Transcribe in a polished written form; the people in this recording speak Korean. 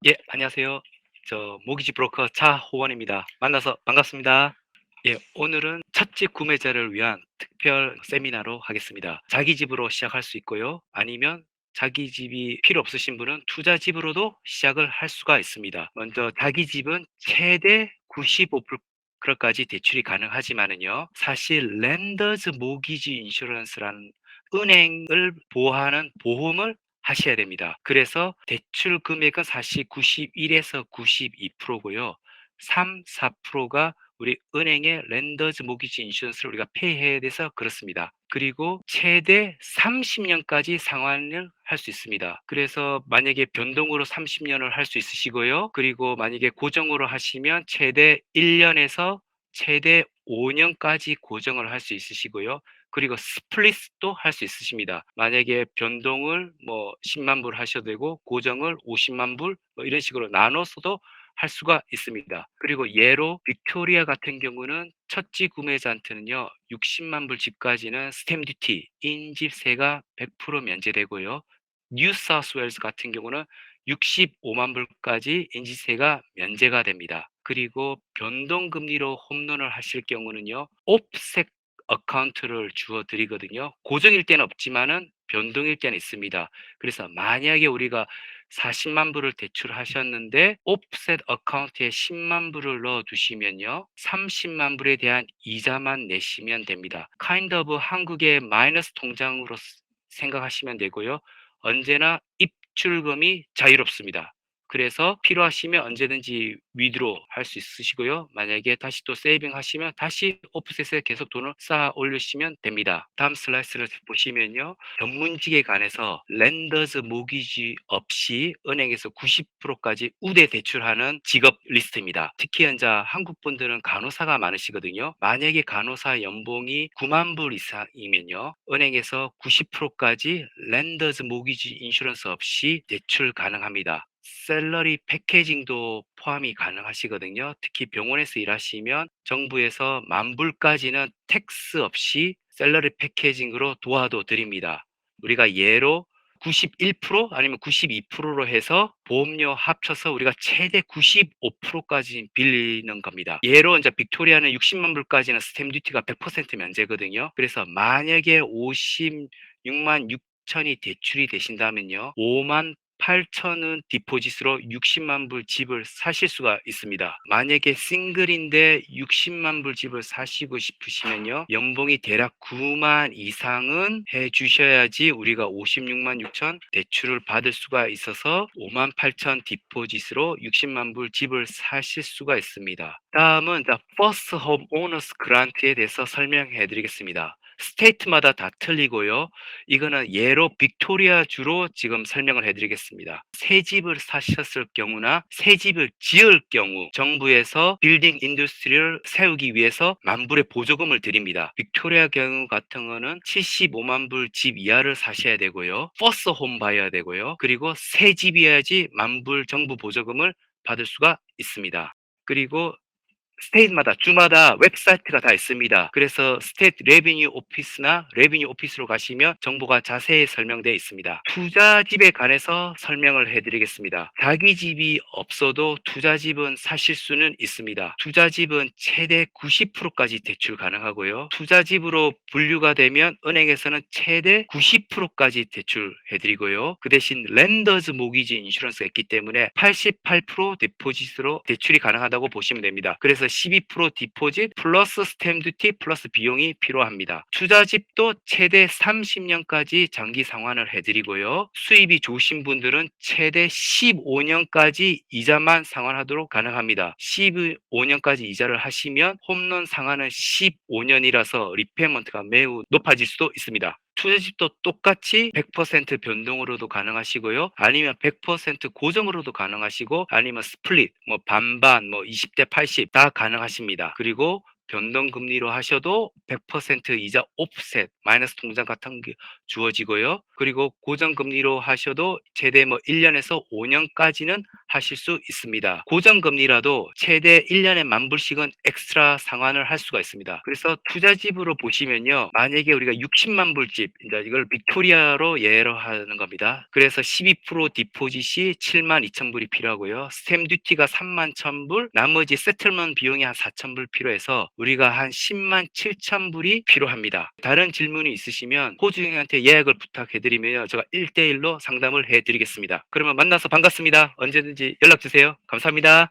예, 안녕하세요. 저 모기지 브로커 차호원입니다. 만나서 반갑습니다. 예, 오늘은 첫 집 구매자를 위한 특별 세미나로 하겠습니다. 자기 집으로 시작할 수 있고요. 아니면 자기 집이 필요 없으신 분은 투자 집으로도 시작을 할 수가 있습니다. 먼저 자기 집은 최대 95%까지 대출이 가능하지만은요. 사실 랜더즈 모기지 인슈런스라는 은행을 보호하는 보험을 하셔야 됩니다. 그래서 대출 금액은 사실 91에서 92%고요. 3, 4%가 우리 은행의 랜더즈 모기지 인슈런스를 우리가 페이해야 돼서 그렇습니다. 그리고 최대 30년까지 상환을 할 수 있습니다. 그래서 만약에 변동으로 30년을 할 수 있으시고요. 그리고 만약에 고정으로 하시면 최대 1년에서 최대 5년까지 고정을 할 수 있으시고요. 그리고 스플릿도 할 수 있으십니다. 만약에 변동을 뭐 10만 불 하셔도 되고 고정을 50만 불 뭐 이런 식으로 나눠서도 할 수가 있습니다. 그리고 예로 빅토리아 같은 경우는 첫집 구매자한테는요. 60만 불 집까지는 스탬 듀티, 인집세가 100% 면제되고요. 뉴사우스웨일스 같은 경우는 65만 불까지 인지세가 면제가 됩니다. 그리고 변동금리로 홈런을 하실 경우는요. 옵셋 어카운트를 주어 드리거든요. 고정일 때는 없지만은 변동일 때는 있습니다. 그래서 만약에 우리가 40만 불을 대출하셨는데 옵셋 어카운트에 10만 불을 넣어 두시면요. 30만 불에 대한 이자만 내시면 됩니다. kind of 한국의 마이너스 통장으로 생각하시면 되고요. 언제나 입출금이 자유롭습니다. 그래서 필요하시면 언제든지 위드로 할 수 있으시고요. 만약에 다시 또 세이빙 하시면 다시 오프셋에 계속 돈을 쌓아 올리시면 됩니다. 다음 슬라이드를 보시면요. 전문직에 관해서 랜더즈 모기지 없이 은행에서 90%까지 우대 대출하는 직업 리스트입니다. 특히 현재 한국 분들은 간호사가 많으시거든요. 만약에 간호사 연봉이 9만 불 이상이면요. 은행에서 90%까지 랜더즈 모기지 인슈런스 없이 대출 가능합니다. 셀러리 패키징도 포함이 가능하시거든요. 특히 병원에서 일하시면 정부에서 만 불까지는 텍스 없이 셀러리 패키징으로 도와도 드립니다. 우리가 예로 91% 아니면 92%로 해서 보험료 합쳐서 우리가 최대 95%까지 빌리는 겁니다. 예로 이제 빅토리아는 60만 불까지는 스탬 듀티가 100% 면제거든요. 그래서 만약에 56만 6천이 대출이 되신다면요. 5만 8천은 디포짓으로 60만 불 집을 사실 수가 있습니다. 만약에 싱글인데 60만 불 집을 사시고 싶으시면요. 연봉이 대략 9만 이상은 해 주셔야지 우리가 56만 6천 대출을 받을 수가 있어서 5만 8천 디포짓으로 60만 불 집을 사실 수가 있습니다. 다음은 First Home Owners Grant에 대해서 설명해 드리겠습니다. 스테이트마다 다 틀리고요. 이거는 예로 빅토리아 주로 지금 설명을 해드리겠습니다. 새 집을 사셨을 경우나 새 집을 지을 경우 정부에서 빌딩 인더스트리를 세우기 위해서 만 불의 보조금을 드립니다. 빅토리아 경우 같은 거는 75만 불 집 이하를 사셔야 되고요. 퍼스트 홈 봐야 되고요. 그리고 새 집이어야지 만 불 정부 보조금을 받을 수가 있습니다. 그리고 스테이트마다 주마다 웹사이트가 다 있습니다. 그래서 스테이트 레비뉴 오피스나 레비뉴 오피스로 가시면 정보가 자세히 설명되어 있습니다. 투자집에 관해서 설명을 해드리겠습니다. 자기 집이 없어도 투자집은 사실 수는 있습니다. 투자집은 최대 90%까지 대출 가능하고요. 투자집으로 분류가 되면 은행에서는 최대 90%까지 대출해드리고요. 그 대신 랜더즈 모기지 인슈런스가 있기 때문에 88% 디포짓으로 대출이 가능하다고 보시면 됩니다. 그래서 12% 디포짓 플러스 스탬 듀티 플러스 비용이 필요합니다. 투자집도 최대 30년까지 장기 상환을 해드리고요. 수입이 좋으신 분들은 최대 15년까지 이자만 상환하도록 가능합니다. 15년까지 이자를 하시면 홈런 상환은 15년이라서 리페이먼트가 매우 높아질 수도 있습니다. 투자집도 똑같이 100% 변동으로도 가능하시고요. 아니면 100% 고정으로도 가능하시고 아니면 스플릿, 뭐 반반, 뭐 20대 80 다 가능하십니다. 그리고 변동금리로 하셔도 100% 이자 옵셋 마이너스 통장 같은 게 주어지고요. 그리고 고정금리로 하셔도 최대 1년에서 5년까지는 하실 수 있습니다. 고정금리라도 최대 1년에 10,000불씩은 엑스트라 상환을 할 수가 있습니다. 그래서 투자집으로 보시면요. 만약에 우리가 60만 불 집, 그러니까 이걸 빅토리아로 예로 하는 겁니다. 그래서 12% 디포짓이 72,000불이 필요하고요. 스탬 듀티가 31,000불, 나머지 세틀먼 비용이 한 4,000불 필요해서 우리가 한 107,000불이 필요합니다. 다른 질문이 있으시면 호주형한테 예약을 부탁해드리면 제가 1대1로 상담을 해드리겠습니다. 그러면 만나서 반갑습니다. 언제든지 연락 주세요. 감사합니다.